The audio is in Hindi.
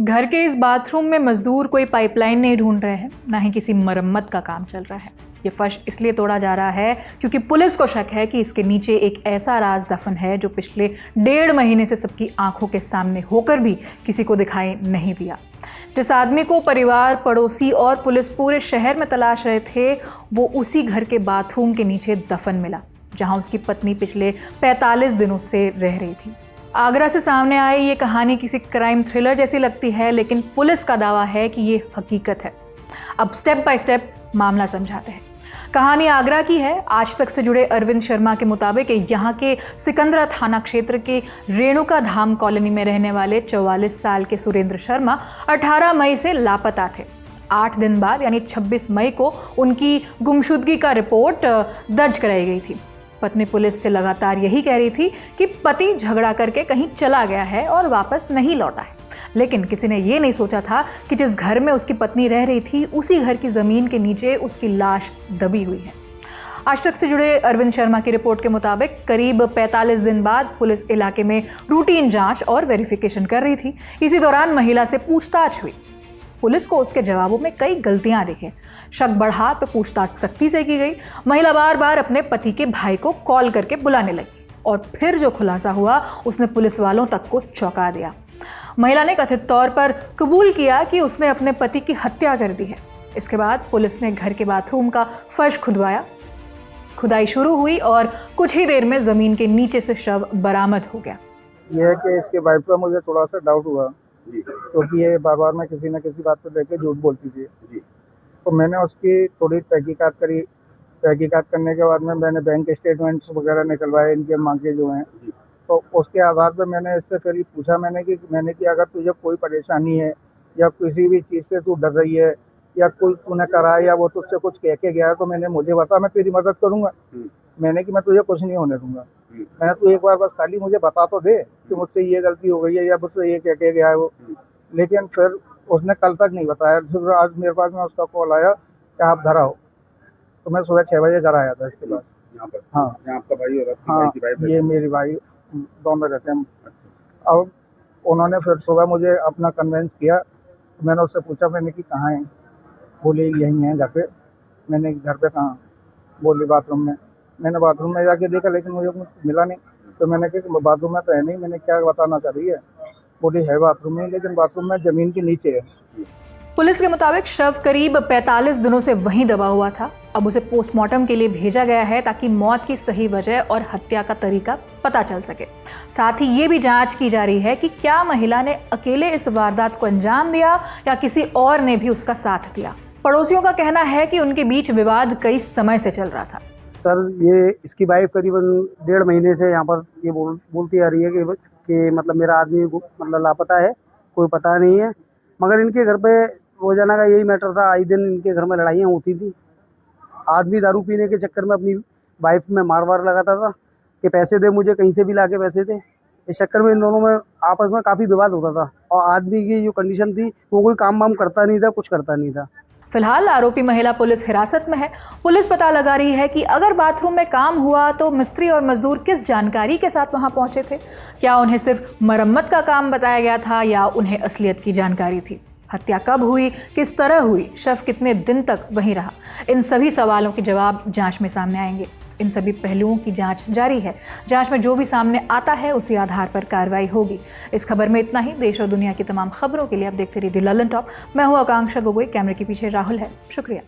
घर के इस बाथरूम में मजदूर कोई पाइपलाइन नहीं ढूंढ रहे हैं, ना ही किसी मरम्मत का काम चल रहा है। ये फर्श इसलिए तोड़ा जा रहा है क्योंकि पुलिस को शक है कि इसके नीचे एक ऐसा राज दफन है जो पिछले 1.5 महीने से सबकी आंखों के सामने होकर भी किसी को दिखाई नहीं दिया। जिस आदमी को परिवार, पड़ोसी और पुलिस पूरे शहर में तलाश रहे थे, वो उसी घर के बाथरूम के नीचे दफन मिला, जहां उसकी पत्नी पिछले 45 दिनों से रह रही थी। आगरा से सामने आई ये कहानी किसी क्राइम थ्रिलर जैसी लगती है, लेकिन पुलिस का दावा है कि ये हकीकत है। अब स्टेप बाय स्टेप मामला समझाते हैं। कहानी आगरा की है। आज तक से जुड़े अरविंद शर्मा के मुताबिक यहाँ के सिकंदरा थाना क्षेत्र के रेणुका धाम कॉलोनी में रहने वाले 44 साल के सुरेंद्र शर्मा 18 मई से लापता थे। 8 दिन बाद यानी 26 मई को उनकी गुमशुदगी का रिपोर्ट दर्ज कराई गई थी। पत्नी पुलिस से लगातार यही कह रही थी कि पति झगड़ा करके कहीं चला गया है और वापस नहीं लौटा है, लेकिन किसी ने ये नहीं सोचा था कि जिस घर में उसकी पत्नी रह रही थी, उसी घर की ज़मीन के नीचे उसकी लाश दबी हुई है। आज तक से जुड़े अरविंद शर्मा की रिपोर्ट के मुताबिक करीब 45 दिन बाद पुलिस इलाके में रूटीन जांच और वेरिफिकेशन कर रही थी। इसी दौरान महिला से पूछताछ हुई। पुलिस को उसके जवाबों में कई गलतियां दिखे। शक बढ़ा तो पूछताछ सख्ती से की गई। महिला बार बार अपने पति के भाई को कॉल करके बुलाने लगी और फिर जो खुलासा हुआ उसने पुलिस वालों तक को चौंका दिया। महिला ने कथित तौर पर कबूल किया कि उसने अपने पति की हत्या कर दी है। इसके बाद पुलिस ने घर के बाथरूम का फर्श खुदवाया। खुदाई शुरू हुई और कुछ ही देर में जमीन के नीचे से शव बरामद हो गया। यह है कि इसके वाइफ का मुझे थोड़ा सा डाउट हुआ क्योंकि ये बार बार में किसी न किसी बात पर लेके झूठ बोलती थी। तो मैंने उसकी थोड़ी तहकीकात करी। तहकीकात करने के बाद में मैंने बैंक स्टेटमेंट्स वगैरह निकलवाए, इनके मांगे जो हैं। तो उसके आधार पर मैंने इससे फिर पूछा मैंने कि अगर तुझे कोई परेशानी है या किसी भी चीज़ से तू डर रही है या कोई तूने करा है या वो तुझसे कुछ कह के गया है तो मुझे बता, मैं तेरी मदद करूँगा। मैंने कि मैं तुझे कुछ नहीं होने दूंगा। मैंने तू एक बार बस खाली मुझे बता तो दे कि मुझसे ये गलती हो गई है या मुझसे ये कह के गया है वो। लेकिन फिर उसने कल तक नहीं बताया। फिर आज मेरे पास में उसका कॉल आया कि आप घर आओ। तो मैं सुबह 6 बजे घर आया था इसके पास। हाँ, आपका भाई और हाँ, ये मेरी भाई दोनों रहते हैं। अब उन्होंने फिर सुबह मुझे अपना कन्वेंस किया। तो मैंने उससे पूछा, मैंने कि कहाँ है? बोले यहीं है घर पे। मैंने घर पे कहाँ? बोली बाथरूम में। मैंने बाथरूम में जाके देखा लेकिन मुझे कुछ मिला नहीं। तो मैंने कहा बाथरूम में तो है नहीं। मैंने क्या बताना चाह रही है? बोली है बाथरूम में, लेकिन बाथरूम में ज़मीन के नीचे है। पुलिस के मुताबिक शव करीब 45 दिनों से वहीं दबा हुआ था। अब उसे पोस्टमार्टम के लिए भेजा गया है ताकि मौत की सही वजह और हत्या का तरीका पता चल सके। साथ ही ये भी जांच की जा रही है कि क्या महिला ने अकेले इस वारदात को अंजाम दिया या किसी और ने भी उसका साथ दिया। पड़ोसियों का कहना है कि उनके बीच विवाद कई समय से चल रहा था। सर, ये इसकी वाइफ करीबन 1.5 महीने से यहाँ पर ये बोलती आ रही है कि मतलब मेरा आदमी मतलब लापता है, कोई पता नहीं है। मगर इनके घर पे रोजाना का यही मैटर था। आई दिन इनके घर में लड़ाइयाँ होती थी। आदमी दारू पीने के चक्कर में अपनी वाइफ में मार लगाता था कि पैसे दे मुझे, कहीं से भी ला के पैसे दे। इस चक्कर में इन दोनों में आपस में काफ़ी विवाद होता था और आदमी की जो कंडीशन थी वो कोई काम वाम करता नहीं था, कुछ करता नहीं था। फिलहाल आरोपी महिला पुलिस हिरासत में है। पुलिस पता लगा रही है कि अगर बाथरूम में काम हुआ तो मिस्त्री और मजदूर किस जानकारी के साथ वहां पहुंचे थे। क्या उन्हें सिर्फ मरम्मत का काम बताया गया था या उन्हें असलियत की जानकारी थी? हत्या कब हुई, किस तरह हुई, शव कितने दिन तक वहीं रहा? इन सभी सवालों के जवाब जांच में सामने आएंगे। इन सभी पहलुओं की जांच जारी है। जांच में जो भी सामने आता है उसी आधार पर कार्रवाई होगी। इस खबर में इतना ही। देश और दुनिया की तमाम खबरों के लिए आप देखते रहिए द ललन टॉप। मैं हूं आकांक्षा गोगोई, कैमरे के पीछे राहुल है। शुक्रिया।